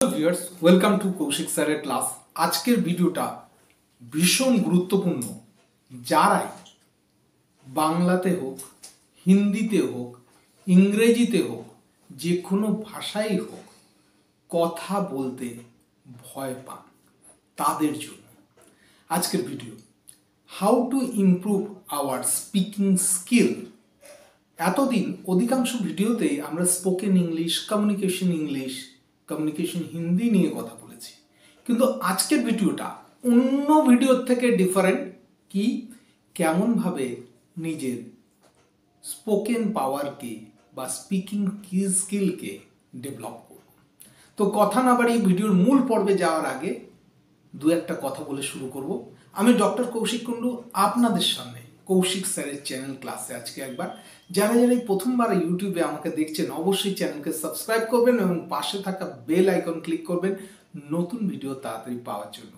Viewers welcome to Kaushik স্যারের class. আজকের ভিডিওটা ভীষণ গুরুত্বপূর্ণ। যারাই বাংলাতে হোক, হিন্দিতে হোক, ইংরেজিতে হোক, যে কোনো ভাষাই হোক কথা বলতে ভয় পান, তাদের জন্য আজকের video. How to improve hour speaking skill. এতদিন অধিকাংশ ভিডিওতেই আমরা স্পোকেন ইংলিশ, কমিউনিকেশন হিন্দি নিয়ে কথা বলেছি, কিন্তু আজকের ভিডিওটা অন্য ভিডিওর থেকে ডিফারেন্ট। কি কেমনভাবে নিজের স্পোকেন পাওয়ারকে বা স্পিকিং স্কিলকে ডেভেলপ করব। তো কথা না বাড়িয়ে ভিডিওর মূল পর্বে যাওয়ার আগে দু একটা কথা বলে শুরু করব। আমি ডক্টর কৌশিক কুণ্ডু, আপনাদের সামনে কৌশিক স্যারের চ্যানেল ক্লাসে আজকে একবার। যারা এই প্রথমবার ইউটিউবে আমাকে দেখছেন, অবশ্যই চ্যানেলকে সাবস্ক্রাইব করবেন এবং পাশে থাকা বেল আইকন ক্লিক করবেন নতুন ভিডিও তাড়াতাড়ি পাওয়ার জন্য।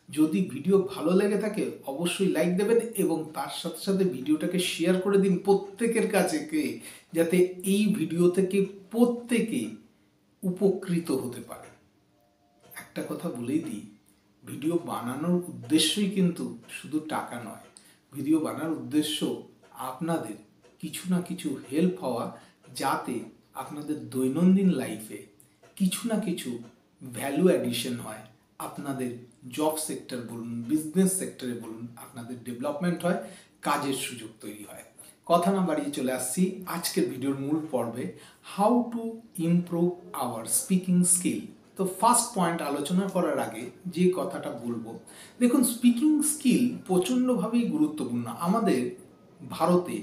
যদি ভিডিও ভালো লেগে থাকে অবশ্যই লাইক দেবেন এবং তার সাথে সাথে ভিডিওটাকে শেয়ার করে দিন প্রত্যেকের কাছে, যাতে এই ভিডিও থেকে প্রত্যেকে উপকৃত হতে পারে। একটা কথা বলেই দিই, ভিডিও বানানোর উদ্দেশ্যই কিন্তু শুধু টাকা নয়। ভিডিও বানানোর উদ্দেশ্য আপনাদের কিছু না কিছু হেল্প হওয়া, যাতে আপনাদের দৈনন্দিন লাইফে কিছু না কিছু ভ্যালু অ্যাডিশন হয়। আপনাদের জব সেক্টর বলুন, বিজনেস সেক্টরে বলুন, আপনাদের ডেভেলপমেন্ট হয়, কাজের সুযোগ তৈরি হয়। কথা না বাড়িয়ে চলে আসছি আজকের ভিডিওর মূল পর্বে, how to improve hour speaking skill. তো ফার্স্ট পয়েন্ট আলোচনা করার আগে যে কথাটা বলবো, দেখুন স্পিকিং স্কিল প্রচণ্ডভাবেই গুরুত্বপূর্ণ। আমাদের ভারতে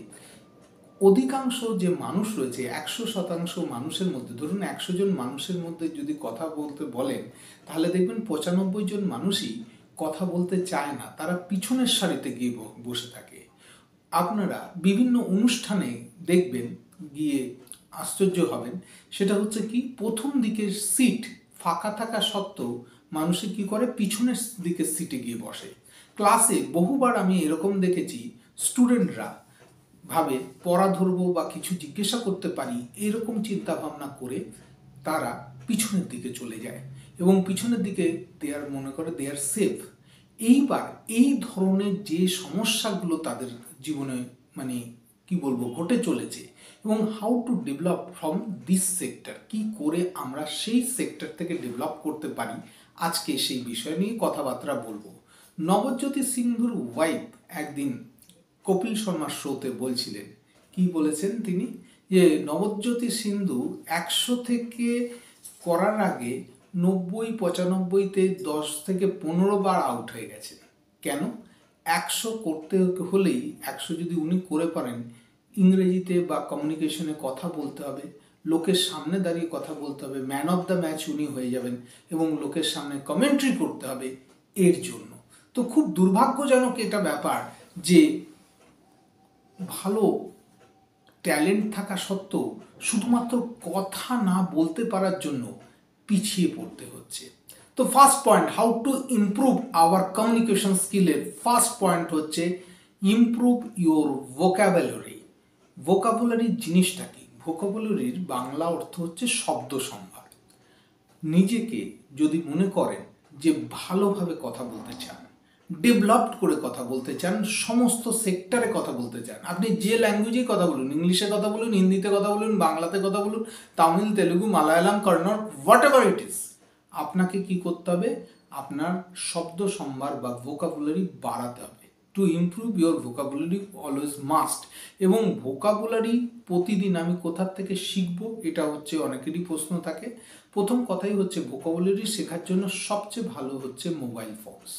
অধিকাংশ যে মানুষ রয়েছে, 100% মানুষের মধ্যে, ধরুন 100 জন মানুষের মধ্যে যদি কথা বলতে বলেন, তাহলে দেখবেন 95 জন মানুষই কথা বলতে চায় না, তারা পিছনের সারিতে গিয়ে বসে থাকে। আপনারা বিভিন্ন অনুষ্ঠানে দেখবেন, গিয়ে আশ্চর্য হবেন। সেটা হচ্ছে কি, প্রথম দিকের সিট ফাঁকা থাকা সত্ত্বেও মানুষে কি করে, পিছনের দিকের সিটে গিয়ে বসে। ক্লাসে বহুবার আমি এরকম দেখেছি, স্টুডেন্টরা ভাবে পড়া ধরবো বা কিছু জিজ্ঞাসা করতে পারি, এরকম চিন্তা ভাবনা করে তারা পিছনের দিকে চলে যায় এবং পিছনের দিকে মনে করে দে আর সেফ। এইবার এই ধরনের যে সমস্যাগুলো তাদের জীবনে কি বলবো ঘটে চলেছে, এবং how to develop from this sector, কি করে আমরা সেই সেক্টর থেকে ডেভেলপ করতে পারি, আজকে সেই বিষয় নিয়ে কথাবার্তা বলবো। নবজ্যোতি সিন্ধুর ওয়াইফ একদিন কপিল শর্মার শোতে বলছিলেন, কি বলেছেন তিনি, যে নবজ্যোতি সিন্ধু 100 থেকে করার আগে 90-95-তে 10 থেকে 15 বার আউট হয়ে গেছে। কেন? 100 করতে হলেই 100 যদি উনি করে পারেন, ইংরেজিতে বা কমিউনিকেশনে কথা বলতে হবে, লোকের সামনে দাঁড়িয়ে কথা বলতে হবে, ম্যান অফ দ্য ম্যাচ উনি হয়ে যাবেন, এবং লোকের সামনে কমেন্ট্রি করতে হবে এর জন্য। তো খুব দুর্ভাগ্যজনক এটা ব্যাপার যে ভালো ট্যালেন্ট থাকা সত্ত্বেও শুধুমাত্র কথা না বলতে পারার জন্য পিছিয়ে পড়তে হচ্ছে। তো first point, how to improve our communication স্কিলের ফার্স্ট পয়েন্ট হচ্ছে ইমপ্রুভ ইউর ভোকাবুলারি। ভোকাবুলারির জিনিসটা কি? ভোকাবুলারির বাংলা অর্থ হচ্ছে শব্দ সম্ভার। নিজেকে যদি মনে করেন যে ভালোভাবে কথা বলতে চান, ডেভেলপড করে কথা বলতে চান, সমস্ত সেক্টরে কথা বলতে চান, আপনি যে ল্যাঙ্গুয়েজেই কথা বলুন, ইংলিশে কথা বলুন, হিন্দিতে কথা বলুন, বাংলাতে কথা বলুন, Tamil, Telugu, Malayalam, Kannada, what ever it is, আপনাকে কি করতে হবে? আপনার শব্দ সম্ভার বা ভোকাবুলারি বাড়াতে হবে। To improve your vocabulary always must. এবং ভোকাবুলারি প্রতিদিন আমি কোথার থেকে শিখবো, এটা হচ্ছে অনেকেরই প্রশ্ন থাকে। প্রথম কথাই হচ্ছে, ভোকাবুলারি শেখার জন্য সবচেয়ে ভালো হচ্ছে মোবাইল ফোনস।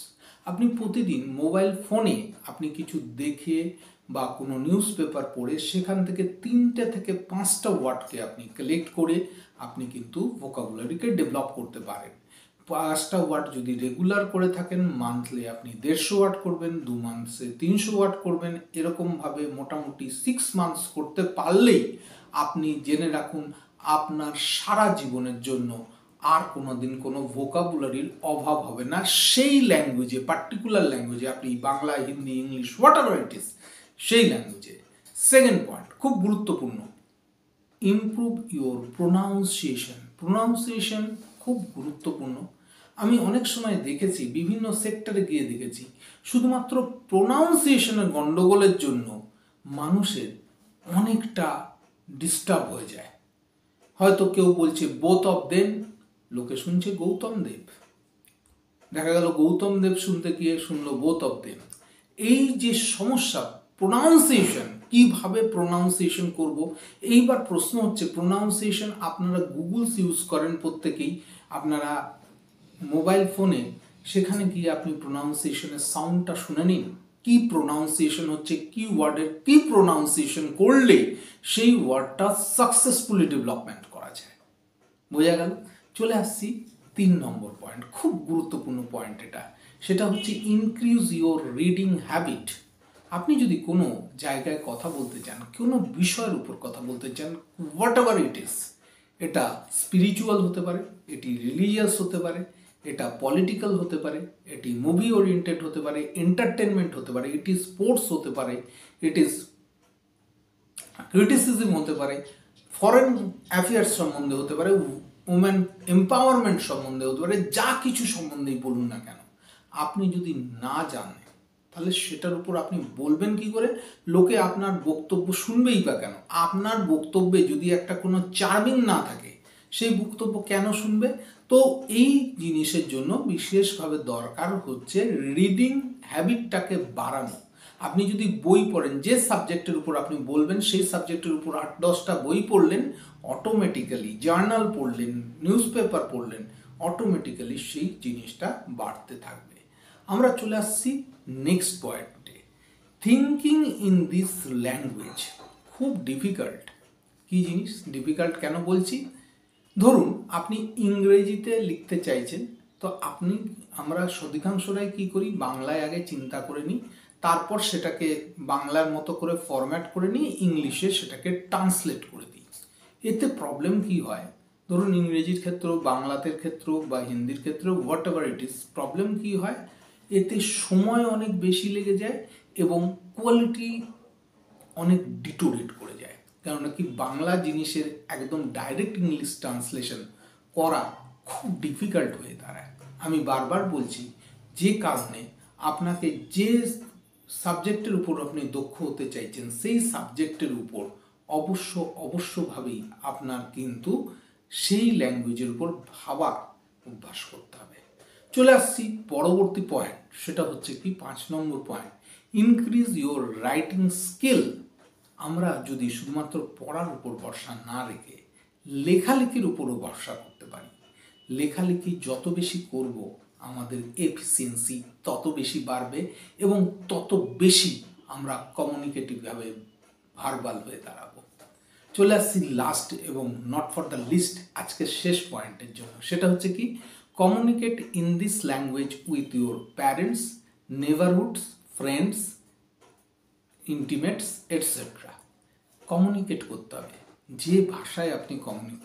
আপনি প্রতিদিন মোবাইল ফোনে আপনি কিছু দেখে বা কোনো নিউজ পেপার পড়ে সেখান থেকে 3টে থেকে 5টা ওয়ার্ডকে আপনি কালেক্ট করে আপনি কিন্তু ভোকাবুলারিকে ডেভেলপ করতে পারেন। 5টা ওয়ার্ড যদি রেগুলার করে থাকেন, মান্থলি আপনি 150 ওয়ার্ড করবেন, 2 মান্থসে 300 ওয়ার্ড করবেন, এরকমভাবে মোটামুটি 6 মান্থস করতে পারলেই আপনি জেনে রাখুন আপনার সারা জীবনের জন্য আর কোনোদিন কোনো ভোকাবুলারির অভাব হবে না। সেই ল্যাঙ্গুয়েজে, পার্টিকুলার ল্যাঙ্গুয়েজে, আপনি Bangla, Hindi, English, what ever it is, সেই ল্যাঙ্গুয়েজে। সেকেন্ড পয়েন্ট খুব গুরুত্বপূর্ণ, ইমপ্রুভ ইউর প্রোনাউন্সিয়েশন। প্রোনাউন্সিয়েশন খুব গুরুত্বপূর্ণ। আমি অনেক সময় দেখেছি, বিভিন্ন সেক্টরে গিয়ে দেখেছি, শুধুমাত্র প্রোনাউন্সিয়েশনের গন্ডগোলের জন্য মানুষের অনেকটা ডিস্টার্ব হয়ে যায়। হয়তো কেউ বলছে বোথ অফ দেম, লোকে শুনছে গৌতম দেব, দেখা গেল গৌতম দেব শুনতে গিয়ে শুনলো বোথ অফ দেম। এই যে সমস্যা, প্রোনাউন্সিয়েশন, কিভাবে প্রোনাউন্সিয়েশন করব। এইবার প্রশ্ন হচ্ছে, প্রোনাউন্সিয়েশন আপনারা গুগলস ইউজ করেন প্রত্যেকেই, আপনারা মোবাইল ফোনে, সেখানে গিয়ে আপনি প্রোনাউন্সিয়েশনের সাউন্ডটা শুনে নিন, কি প্রোনাউন্সিয়েশন হচ্ছে, কি ওয়ার্ডের কি প্রোনাউন্সিয়েশন করলে সেই ওয়ার্ডটা সাকসেসফুলি ডেভেলপমেন্ট করা যায়। বোঝা গেল? চলে আসছি 3 নম্বর পয়েন্ট, খুব গুরুত্বপূর্ণ পয়েন্ট এটা। সেটা হচ্ছে ইনক্রিজ ইওর রিডিং হ্যাবিট। আপনি যদি কোনো জায়গায় কথা বলতে চান, কোনো বিষয়ের উপর কথা বলতে চান, হোয়াট এভার ইট ইজ, এটা স্পিরিচুয়াল হতে পারে, এটি রিলিজিয়াস হতে পারে, এটা পলিটিক্যাল হতে পারে, এটি মুভি ওরিয়েন্টেড হতে পারে, এন্টারটেনমেন্ট হতে পারে, ইট ইজ স্পোর্টস হতে পারে, ইট ইজ ক্রিটিসিজম হতে পারে, ফরেন অ্যাফেয়ার্স সম্বন্ধে হতে পারে, উমেন এম্পাওয়ারমেন্ট সম্বন্ধে হতে পারে, যা কিছু সম্বন্ধেই বলুন না কেন, আপনি যদি না জানেন তাহলে সেটার উপর আপনি বলবেন কি করে? লোকে আপনার বক্তব্য শুনবেই বা কেন? আপনার বক্তব্যে যদি একটা কোনো চার্মিং না থাকে, সেই বক্তব্য কেন শুনবে? তো এই জিনিসের জন্য বিশেষভাবে দরকার হচ্ছে রিডিং হ্যাবিটটাকে বাড়ানো। আপনি যদি বই পড়েন, যে সাবজেক্টের উপর আপনি বলবেন সেই সাবজেক্টের উপর 8-10টা বই পড়লেন, অটোমেটিক্যালি জার্নাল পড়লেন, নিউজ পেপার পড়লেন, অটোমেটিক্যালি সেই জিনিসটা বাড়তে থাকবে। আমরা চলে আসছি নেক্সট পয়েন্টে, থিঙ্কিং ইন দিস ল্যাঙ্গুয়েজ। খুব ডিফিকাল্ট। কি জিনিস ডিফিকাল্ট কেন বলছি? ধরুন আপনি ইংরেজিতে লিখতে চাইছেন, তো আমরা অধিকাংশরাই কি করি, বাংলায় আগে চিন্তা করে নিই, তারপর সেটাকে বাংলার মতো করে ফরম্যাট করে নিয়ে ইংলিশে সেটাকে ট্রান্সলেট করে দিই। এতে প্রবলেম কি হয়? ধরুন ইংরেজির ক্ষেত্রেও, বাংলাতের ক্ষেত্রেও বা হিন্দির ক্ষেত্রেও, what ever it is, problem কি হয়? এতে সময় অনেক বেশি লেগে যায় এবং কোয়ালিটি অনেক ডিটোরেট করে যায়। কেননা কি, বাংলা জিনিসের একদম ডাইরেক্ট ইংলিশ ট্রান্সলেশন করা খুব ডিফিকাল্ট হয়ে দাঁড়ায়। আমি বারবার বলছি, যে কারণে আপনাকে যে সাবজেক্টের উপর আপনি দক্ষ হতে চাইছেন, সেই সাবজেক্টের উপর অবশ্যভাবেই আপনার কিন্তু সেই ল্যাঙ্গুয়েজের উপর ভাবার অভ্যাস করতে হবে। চলে আসছি পরবর্তী পয়েন্ট, সেটা হচ্ছে কি 5 number point, increase your writing skill. আমরা যদি শুধুমাত্র পড়ার উপর ভরসা না রেখে লেখালেখির উপরও ভরসা করতে পারি, লেখালেখি যত বেশি করব আমাদের এফিসিয়েন্সি তত বেশি বাড়বে এবং তত বেশি আমরা কমিউনিকেটিভভাবে ভার্বাল হয়ে দাঁড়াবো। চলে আসছি লাস্ট এবং নট ফর দ্য লিস্ট, আজকের শেষ পয়েন্টের জন্য। সেটা হচ্ছে কি, communicate in this language with your parents, neighbourhoods, friends, intimates etcetera. Communicate করতে হবে। যে ভাষায় আপনি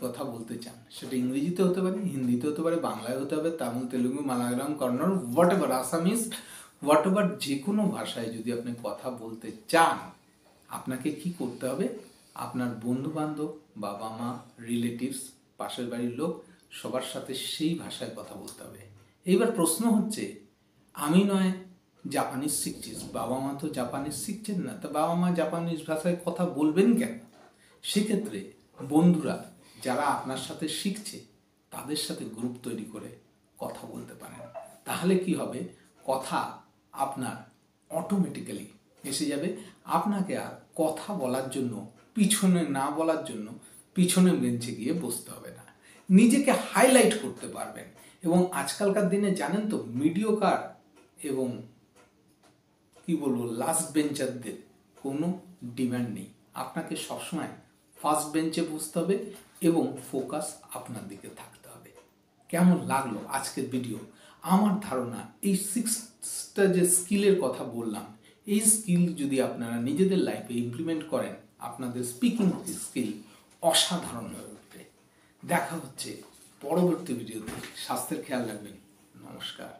কথা বলতে চান, সেটা ইংরেজিতে হতে পারে, হিন্দিতে হতে পারে, বাংলায় হতে হবে, Tamil, Telugu, Malayalam, Kannada, what ever, Assamese, what ever, যে কোনো ভাষায় যদি আপনি কথা বলতে চান, আপনাকে কি করতে হবে? আপনার বন্ধুবান্ধব, বাবা মা, রিলেটিভস, পাশের বাড়ির লোক, সবার সাথে সেই ভাষায় কথা বলতে হবে। এইবার প্রশ্ন হচ্ছে, আমি নয় জাপানিজ শিখছিস, বাবা মা তো জাপানিজ শিখছেন না, তা বাবা মা জাপানিজ ভাষায় কথা বলবেন কেন? সেক্ষেত্রে বন্ধুরা যারা আপনার সাথে শিখছে, তাদের সাথে গ্রুপ তৈরি করে কথা বলতে পারেন। তাহলে কি হবে? কথা আপনার অটোমেটিক্যালি এসে যাবে। আপনাকে আর কথা বলার জন্য, পিছনে না বলার জন্য পিছনে বেঞ্চে গিয়ে বসতে হবে না, নিজেকে হাইলাইট করতে পারবেন। এবং আজকালকার দিনে জানেন তো, মিডিওকার এবং কি বলবো, লাস্ট বেঞ্চারদের কোনো ডিমান্ড নেই। আপনাকে সবসময় ফার্স্ট বেঞ্চে বসতে হবে এবং ফোকাস আপনার দিকে থাকতে হবে। কেমন লাগলো আজকের ভিডিও? আমার ধারণা এই 6টা যে স্কিলের কথা বললাম, এই স্কিল যদি আপনারা নিজেদের লাইফে ইমপ্লিমেন্ট করেন, আপনাদের স্পিকিং স্কিল অসাধারণ হয়ে উঠবে। দেখা হচ্ছে পরবর্তী ভিডিওতে। স্বাস্থ্যের খেয়াল রাখবেন। নমস্কার।